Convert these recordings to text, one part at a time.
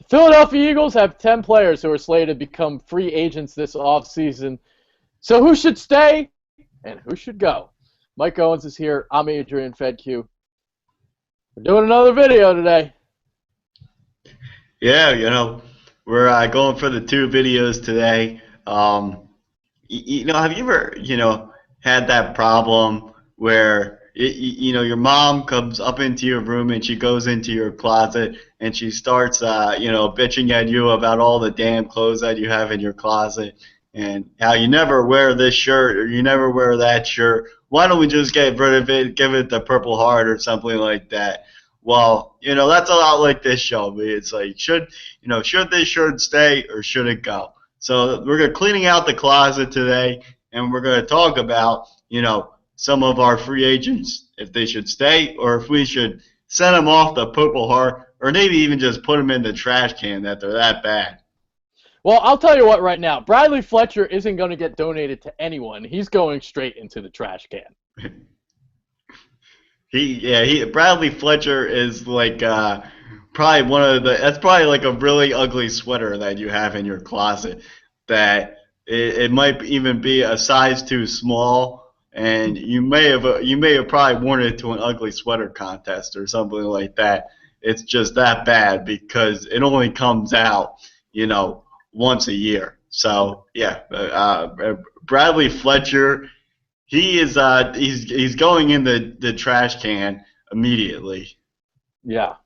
Philadelphia Eagles have 10 players who are slated to become free agents this offseason. So who should stay and who should go? Mike Owens is here. I'm Adrian Fedq. We're doing another video today. Yeah, we're going for the two videos today. Have you ever, had that problem where, your mom comes up into your room and she goes into your closet and she starts, bitching at you about all the damn clothes that you have in your closet and how you never wear this shirt or you never wear that shirt. Why don't we just get rid of it, give it the Purple Heart or something like that? Well, that's a lot like this show. It's like, should this shirt stay or should it go? So we're going to cleaning out the closet today, and we're going to talk about, some of our free agents, if they should stay or if we should send them off the Purple Heart or maybe even just put them in the trash can that they're that bad. Well, I'll tell you what right now. Bradley Fletcher isn't going to get donated to anyone. He's going straight into the trash can. Bradley Fletcher is like probably that's probably like a really ugly sweater that you have in your closet that it might even be a size too small, and you may have probably worn it to an ugly sweater contest or something like that. It's just that bad because it only comes out, once a year. So yeah, Bradley Fletcher. He is he's going in the trash can immediately. Yeah.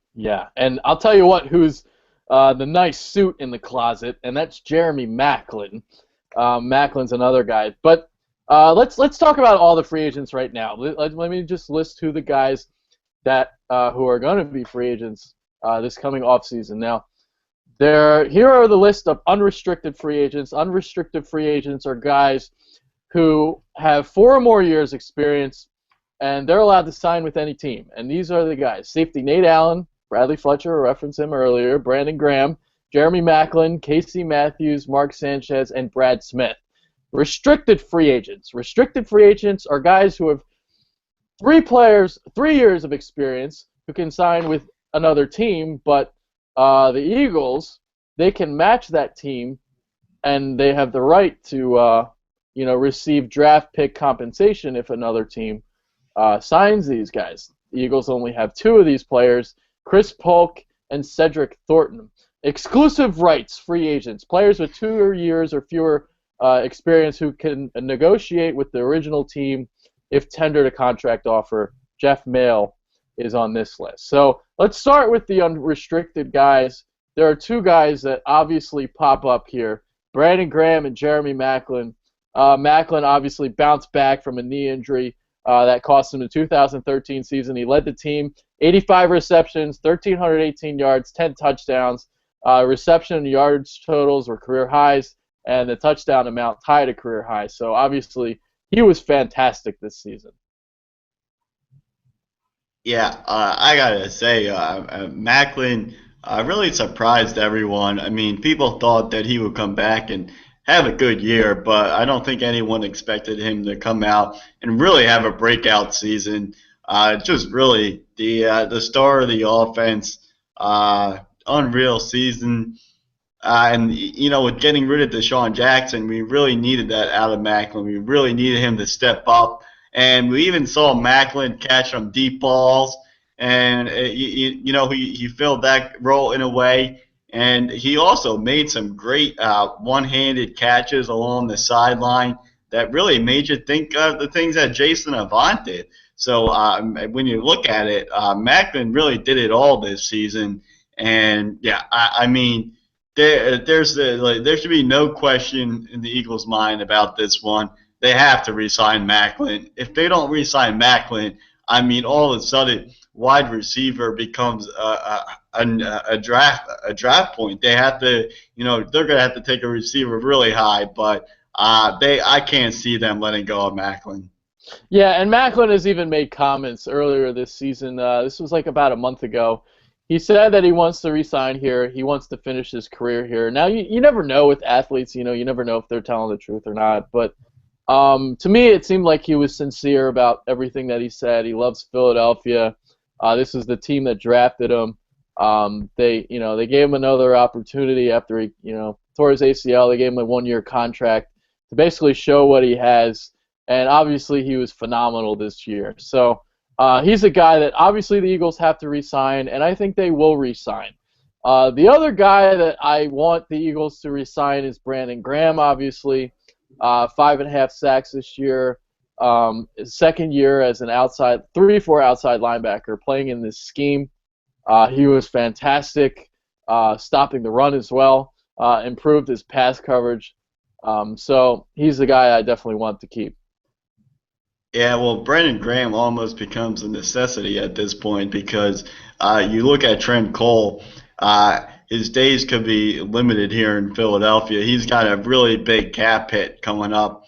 And I'll tell you who's the nice suit in the closet, and that's Jeremy Maclin. Maclin's another guy. But let's talk about all the free agents right now. Let me just list who the guys that who are going to be free agents this coming offseason. Now, here are the list of unrestricted free agents. Unrestricted free agents are guys who have 4 or more years experience, and they're allowed to sign with any team. And these are the guys: safety Nate Allen, Bradley Fletcher, I referenced him earlier, Brandon Graham, Jeremy Maclin, Casey Matthews, Mark Sanchez, and Brad Smith. Restricted free agents. Restricted free agents are guys who have 3 years of experience who can sign with another team, but the Eagles, they can match that team, and they have the right to receive draft pick compensation if another team signs these guys. The Eagles only have 2 of these players, Chris Polk and Cedric Thornton. Exclusive rights, free agents, players with 2 years or fewer experience who can negotiate with the original team if tendered a contract offer. Jeff Mail is on this list. So let's start with the unrestricted guys. There are 2 guys that obviously pop up here, Brandon Graham and Jeremy Maclin. Maclin obviously bounced back from a knee injury that cost him the 2013 season. He led the team, 85 receptions, 1,318 yards, 10 touchdowns. Reception and yards totals were career highs, and the touchdown amount tied a career high. So obviously he was fantastic this season. Yeah, I gotta say, Maclin really surprised everyone. I mean, people thought that he would come back and have a good year, but I don't think anyone expected him to come out and really have a breakout season. Just really the star of the offense, unreal season. And with getting rid of Deshaun Jackson, we really needed that out of Maclin. We really needed him to step up, and we even saw Maclin catch some deep balls, and he filled that role in a way. And he also made some great one-handed catches along the sideline that really made you think of the things that Jason Avant did. So when you look at it, Maclin really did it all this season. And yeah, I mean, there should be no question in the Eagles' mind about this one. They have to re-sign Maclin. If they don't re-sign Maclin, I mean, all of a sudden, wide receiver becomes a draft point. They have to, they're gonna have to take a receiver really high, but I can't see them letting go of Maclin. Yeah, and Maclin has even made comments earlier this season. This was like about a month ago. He said that he wants to re-sign here. He wants to finish his career here. Now, you never know with athletes. You never know if they're telling the truth or not. But to me, it seemed like he was sincere about everything that he said. He loves Philadelphia. This is the team that drafted him. They gave him another opportunity after he, tore his ACL. They gave him a 1-year contract to basically show what he has, and obviously he was phenomenal this year. So he's a guy that obviously the Eagles have to re-sign, and I think they will re-sign. The other guy that I want the Eagles to re-sign is Brandon Graham, obviously. 5.5 sacks this year. His second year as an 3-4 outside linebacker playing in this scheme. He was fantastic, stopping the run as well, improved his pass coverage. So he's the guy I definitely want to keep. Yeah, well, Brandon Graham almost becomes a necessity at this point because you look at Trent Cole, his days could be limited here in Philadelphia. He's got a really big cap hit coming up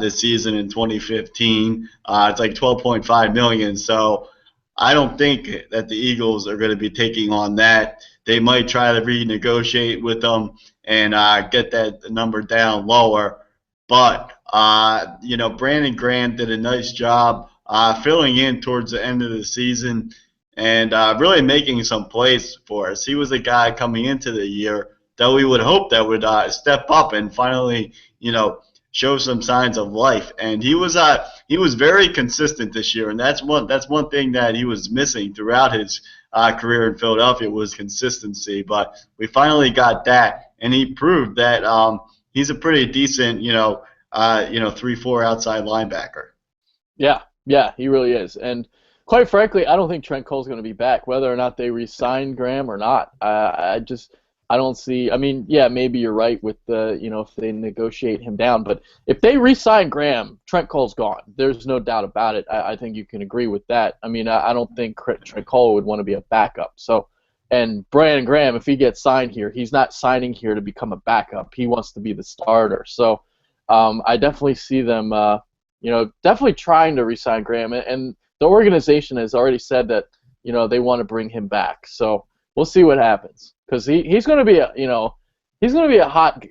this season in 2015. It's like 12.5 million. So I don't think that the Eagles are going to be taking on that. They might try to renegotiate with them and get that number down lower. But Brandon Graham did a nice job filling in towards the end of the season and really making some plays for us. He was a guy coming into the year that we would hope that would step up and finally, show some signs of life. And he was very consistent this year, and that's one thing that he was missing throughout his career in Philadelphia was consistency. But we finally got that, and he proved that he's a pretty decent, 3-4 outside linebacker. Yeah, he really is. And quite frankly, I don't think Trent Cole's going to be back, whether or not they re-sign Graham or not. I don't see. I mean, yeah, maybe you're right with if they negotiate him down, but if they re-sign Graham, Trent Cole's gone. There's no doubt about it. I think you can agree with that. I mean, I don't think Trent Cole would want to be a backup. So, and Brandon Graham, if he gets signed here, he's not signing here to become a backup. He wants to be the starter. So, I definitely see them, definitely trying to re-sign Graham, and the organization has already said that, they want to bring him back. So we'll see what happens, because he's going to be a hot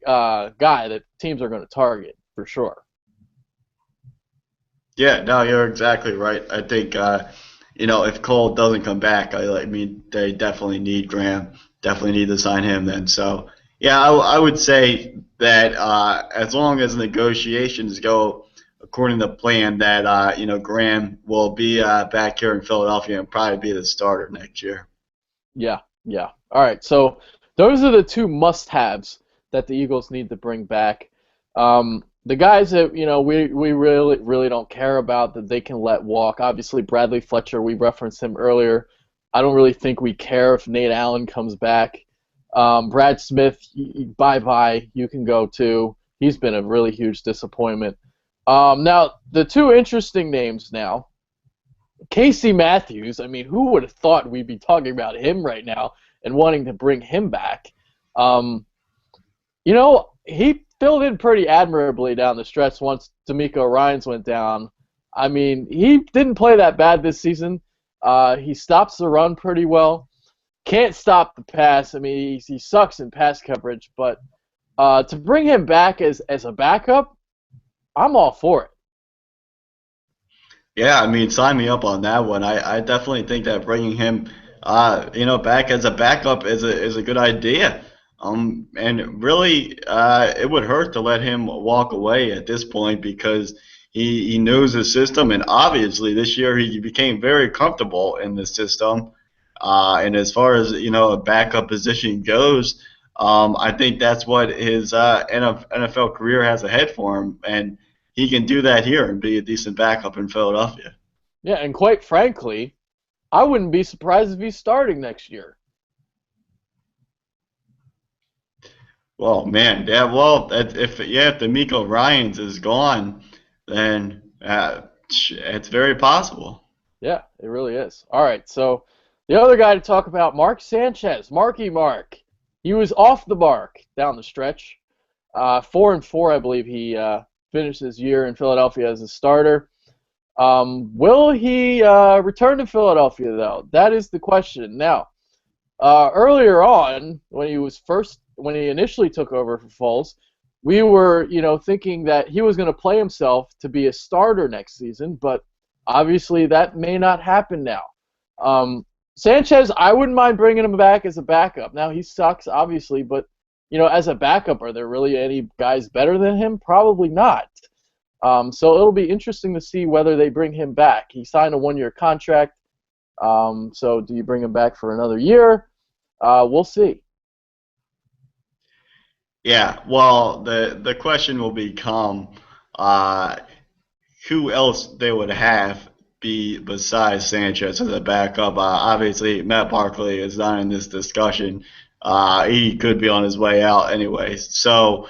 guy that teams are going to target for sure. Yeah, no, you're exactly right. I think if Cole doesn't come back, I mean they definitely need Graham, definitely need to sign him then. So yeah, I would say that as long as negotiations go according to plan, that Graham will be back here in Philadelphia and probably be the starter next year. Yeah. All right, so those are the two must-haves that the Eagles need to bring back. The guys that we really don't care about that they can let walk. Obviously, Bradley Fletcher, we referenced him earlier. I don't really think we care if Nate Allen comes back. Brad Smith, bye-bye. You can go too. He's been a really huge disappointment. Now, the two interesting names now. Casey Matthews, I mean, who would have thought we'd be talking about him right now and wanting to bring him back? He filled in pretty admirably down the stretch once D'Amico Ryans went down. I mean, he didn't play that bad this season. He stops the run pretty well. Can't stop the pass. I mean, he sucks in pass coverage. But to bring him back as a backup, I'm all for it. Yeah, I mean, sign me up on that one. I definitely think that bringing him, back as a backup is a good idea. And really, it would hurt to let him walk away at this point because he knows the system, and obviously this year he became very comfortable in the system. And as far as a backup position goes, I think that's what his NFL career has ahead for him, and he can do that here and be a decent backup in Philadelphia. Yeah, and quite frankly, I wouldn't be surprised if he's starting next year. Well, man, yeah, well, if D'Amico Ryans is gone, then it's very possible. Yeah, it really is. All right, so the other guy to talk about, Mark Sanchez, Marky Mark. He was off the mark down the stretch. 4-4, I believe he finished his year in Philadelphia as a starter. Will he return to Philadelphia, though? That is the question. Now, earlier on, when he initially took over for Foles, we were, thinking that he was going to play himself to be a starter next season, but obviously that may not happen now. Sanchez, I wouldn't mind bringing him back as a backup. Now he sucks, obviously, but as a backup, are there really any guys better than him? Probably not. So it'll be interesting to see whether they bring him back. He signed a one-year contract. So do you bring him back for another year? We'll see. Yeah, well, the question will become uh, who else they would have be besides Sanchez as a backup. Obviously, Matt Barkley is not in this discussion. He could be on his way out anyways. So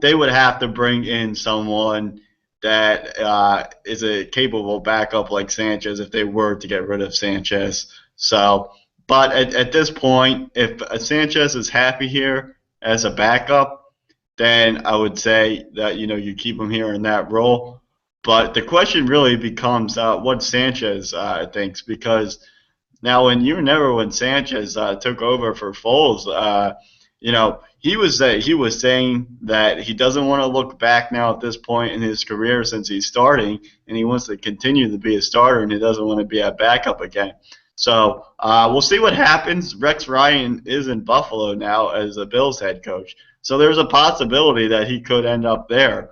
they would have to bring in someone that is a capable backup like Sanchez if they were to get rid of Sanchez. So, but at this point, if Sanchez is happy here as a backup, then I would say that you keep him here in that role. But the question really becomes what Sanchez thinks, because now when Sanchez took over for Foles, he was saying that he doesn't want to look back now at this point in his career since he's starting, and he wants to continue to be a starter, and he doesn't want to be a backup again. So we'll see what happens. Rex Ryan is in Buffalo now as the Bills head coach, so there's a possibility that he could end up there,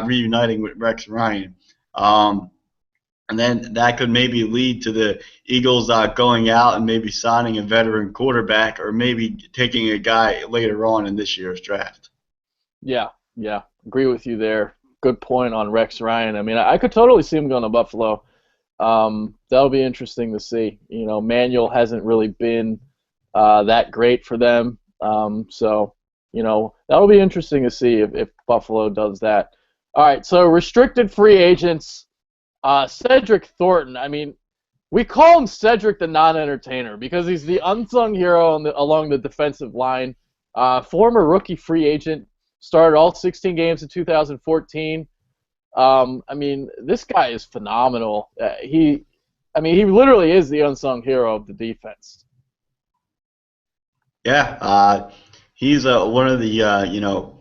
reuniting with Rex Ryan. And then that could maybe lead to the Eagles going out and maybe signing a veteran quarterback, or maybe taking a guy later on in this year's draft. Yeah, agree with you there. Good point on Rex Ryan. I mean, I could totally see him going to Buffalo. That'll be interesting to see. Manuel hasn't really been that great for them. So that'll be interesting to see if Buffalo does that. All right, so restricted free agents. Cedric Thornton, I mean, we call him Cedric the non-entertainer because he's the unsung hero along the defensive line. Former rookie free agent, started all 16 games in 2014. I mean, this guy is phenomenal. He literally is the unsung hero of the defense. Yeah, he's one of the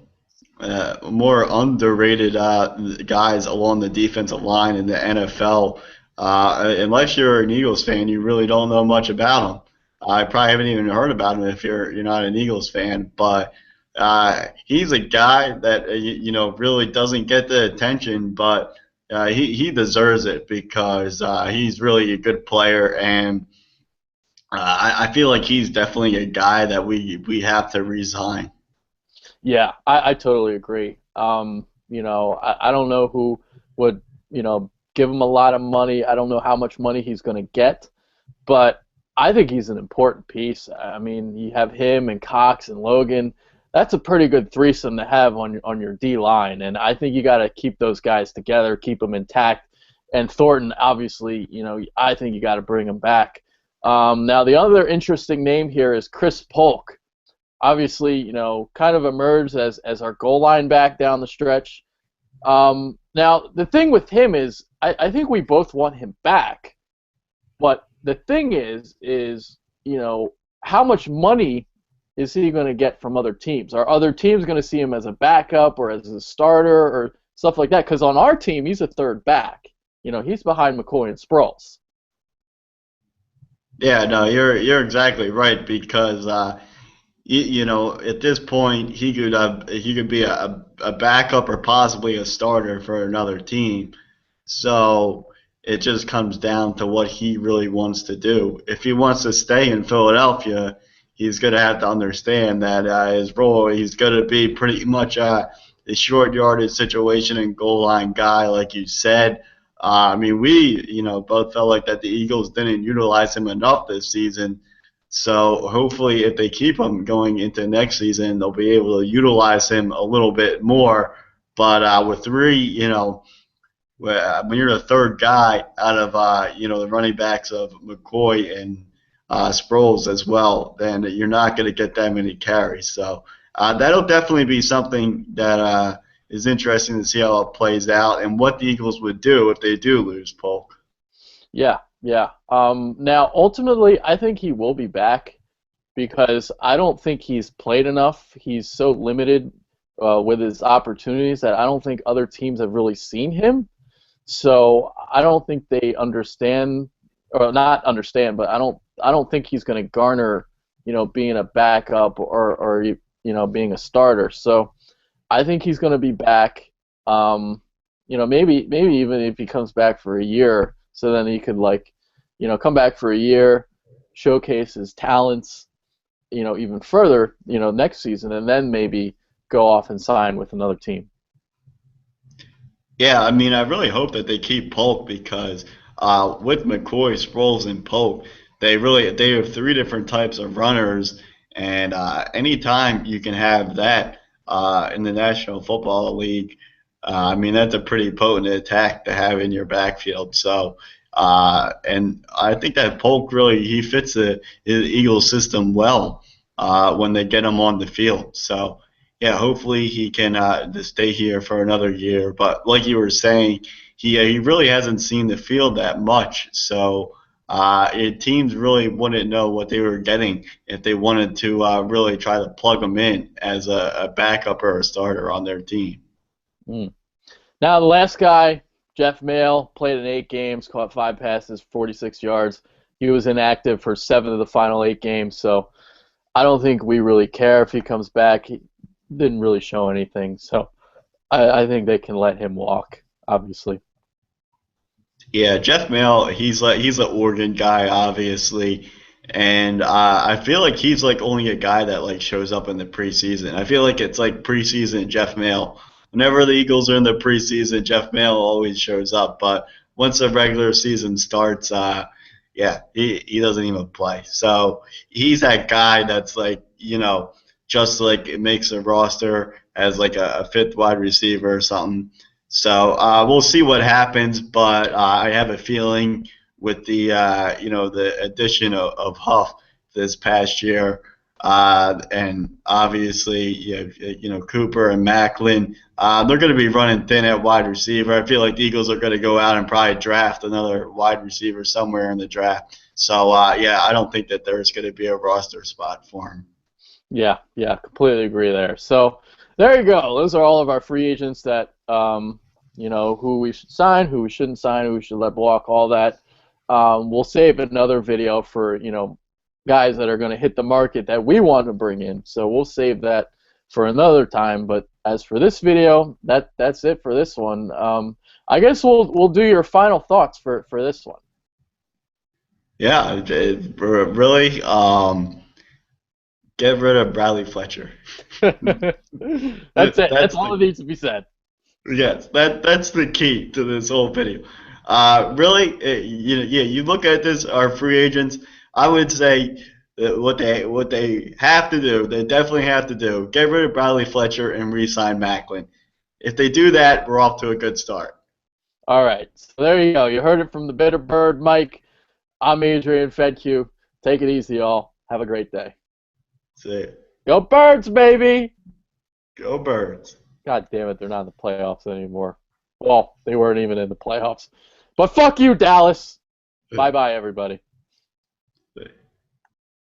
more underrated guys along the defensive line in the NFL. Unless you're an Eagles fan, you really don't know much about him. I probably haven't even heard about him if you're not an Eagles fan. But he's a guy that really doesn't get the attention, but he deserves it because he's really a good player, and I feel like he's definitely a guy that we have to resign. Yeah, I totally agree. I don't know who would, give him a lot of money. I don't know how much money he's going to get, but I think he's an important piece. I mean, you have him and Cox and Logan. That's a pretty good threesome to have on your D line, and I think you got to keep those guys together, keep them intact. And Thornton, obviously, I think you got to bring him back. Now, the other interesting name here is Chris Polk. Obviously, kind of emerged as our goal line back down the stretch. Now, the thing with him is, I think we both want him back. But the thing is, how much money is he going to get from other teams? Are other teams going to see him as a backup or as a starter or stuff like that? Because on our team, he's a third back. He's behind McCoy and Sproles. Yeah, no, you're exactly right, because at this point he could be a backup or possibly a starter for another team. So it just comes down to what he really wants to do. If he wants to stay in Philadelphia, he's going to have to understand that his role, he's going to be pretty much a short yardage situation and goal line guy, like you said. I mean, we both felt like that the Eagles didn't utilize him enough this season. So hopefully, if they keep him going into next season, they'll be able to utilize him a little bit more. But with three, when you're the third guy out of the running backs of McCoy and Sproles as well, then you're not going to get that many carries. So that'll definitely be something that is interesting to see how it plays out and what the Eagles would do if they do lose Polk. Yeah. Now, ultimately, I think he will be back because I don't think he's played enough. He's so limited with his opportunities that I don't think other teams have really seen him. So I don't think they understand, or not understand, but I don't I don't think he's going to garner, being a backup or being a starter. So I think he's going to be back. Maybe even if he comes back for a year, so then he could come back for a year, showcase his talents, even further, next season, and then maybe go off and sign with another team. Yeah, I mean, I really hope that they keep Polk because with McCoy, Sproles, and Polk, they have three different types of runners, and anytime you can have that in the National Football League, I mean that's a pretty potent attack to have in your backfield. So, and I think that Polk really he fits the Eagles system well when they get him on the field. So yeah, hopefully he can stay here for another year. But like you were saying, he really hasn't seen the field that much. So teams really wouldn't know what they were getting if they wanted to really try to plug him in as a backup or a starter on their team. Mm. Now the last guy, Jeff Mail, played in 8 games, caught 5 passes, 46 yards. He was inactive for 7 of the final 8 games, so I don't think we really care if he comes back. He didn't really show anything, so I think they can let him walk, obviously. Yeah, Jeff Mail, he's an Oregon guy, obviously, and I feel like he's like only a guy that like shows up in the preseason. I feel like it's like preseason Jeff Mail. Whenever the Eagles are in the preseason, Jeff Mail always shows up, but once the regular season starts, yeah, he doesn't even play. So he's that guy that's like just like it makes a roster as like a fifth wide receiver or something. So we'll see what happens, but I have a feeling with the the addition of Huff this past year, and obviously Cooper and Macklin, they're going to be running thin at wide receiver. I feel like the Eagles are going to go out and probably draft another wide receiver somewhere in the draft. So yeah, I don't think that there's going to be a roster spot for him. Yeah, completely agree there. So there you go. Those are all of our free agents that who we should sign, who we shouldn't sign, who we should let walk, all that. We'll save another video for guys that are going to hit the market that we want to bring in. So we'll save that for another time. But as for this video, that's it for this one. I guess we'll do your final thoughts for this one. Yeah, really. Get rid of Bradley Fletcher. That's it. That's all that needs to be said. Yes, that's the key to this whole video. Really, yeah, you look at this, our free agents. I would say that what they have to do, they definitely have to do, get rid of Bradley Fletcher and re-sign Macklin. If they do that, we're off to a good start. All right, so there you go. You heard it from the Bitter Bird, Mike. I'm Adrian FedQ. Take it easy, y'all. Have a great day. See ya. Go Birds, baby! Go Birds. God damn it, they're not in the playoffs anymore. Well, they weren't even in the playoffs. But fuck you, Dallas. Bye-bye, everybody.